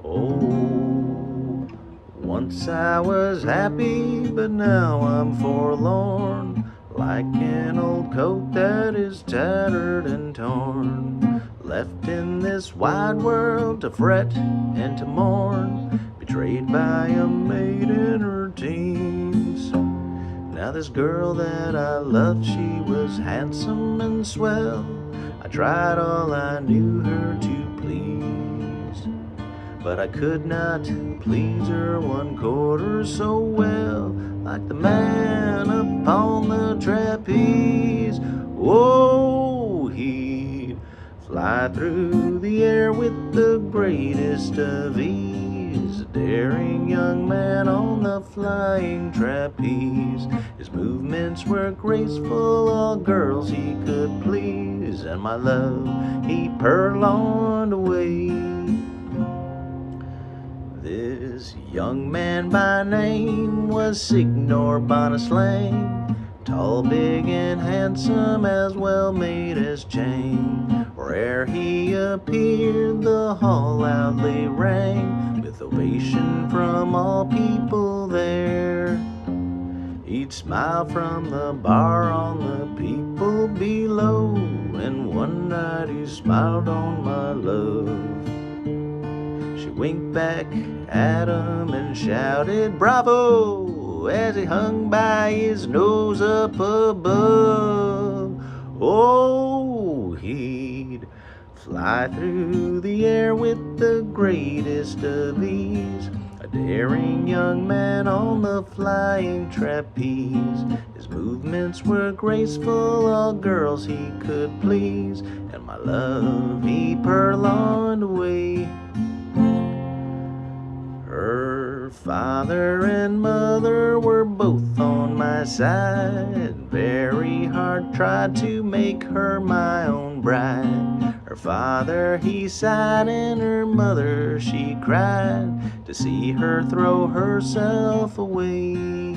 Oh, once I was happy, but now I'm forlorn, like an old coat that is tattered and torn, left in this wide world to fret and to mourn, betrayed by a maid in her teens. Now this girl that I loved, she was handsome and swell. I tried all I knew her to please, but I could not please her 1/4 so well, like the man upon the trapeze. Oh, he'd fly through the air with the greatest of ease, a daring young man on the flying trapeze. His movements were graceful, all girls he could please, and my love he purloined away. This young man by name was Signor Bonaslang, tall, big, and handsome, as well made as Jane. Where'er he appeared, the hall loudly rang with ovation from all people there. He'd smile from the bar on the people below, and one night he smiled on my love. She winked back at him and shouted bravo as he hung by his nose up above. Oh, he'd fly through the air with the greatest of ease, a daring young man on the flying trapeze. His movements were graceful, all girls he could please, and my love he purloined away. Her father and mother were both on my side, very hard tried to make her my own bride. Her father he sighed and her mother she cried to see her throw herself away.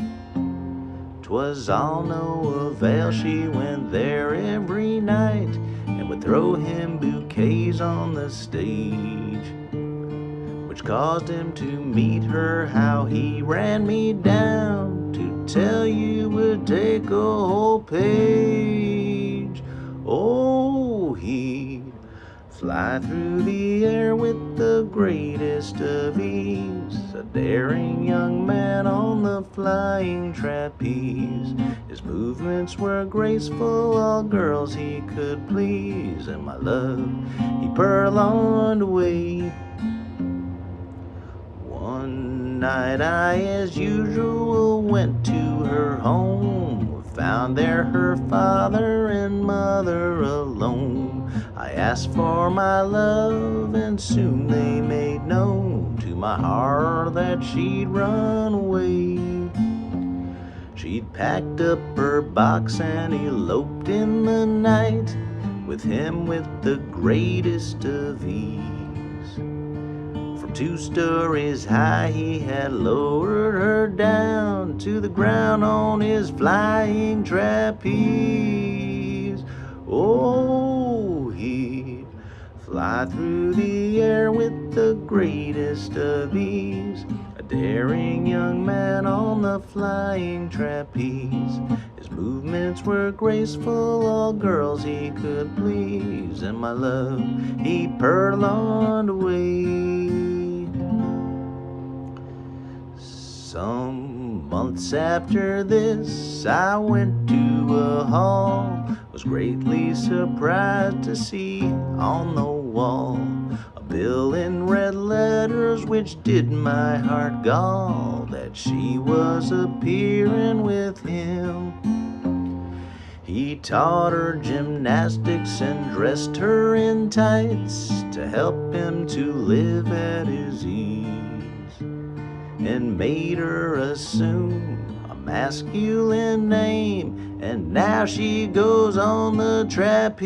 'Twas all no avail, she went there every night and would throw him bouquets on the stage, which caused him to meet her. How he ran me down, to tell you would take a whole page. Oh, he'd fly through the air with the greatest of ease, a daring young man on the flying trapeze. His movements were graceful, all girls he could please, and my love he purloined away. One night I, as usual, went to her home, found there her father and mother alone. I asked for my love, and soon they made known to my horror that she'd run away. She'd packed up her box and eloped in the night with him with the greatest of ease. 2 stories high he had lowered her down to the ground on his flying trapeze. Oh, he'd fly through the air with the greatest of ease, a daring young man on the flying trapeze. His movements were graceful, all girls he could please, and my love he purloined away. Some months after this I went to a hall, was greatly surprised to see on the wall a bill in red letters which did my heart gall, that she was appearing with him. He taught her gymnastics and dressed her in tights to help him to live at his ease, and made her assume a masculine name, and now she goes on the trapeze.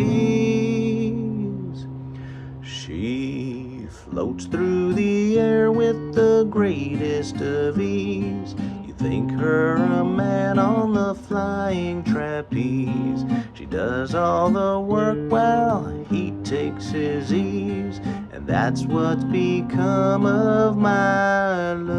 She floats through the air with the greatest of ease. You think her a man on the flying trapeze. She does all the work while he takes his ease, and That's what's become of my love.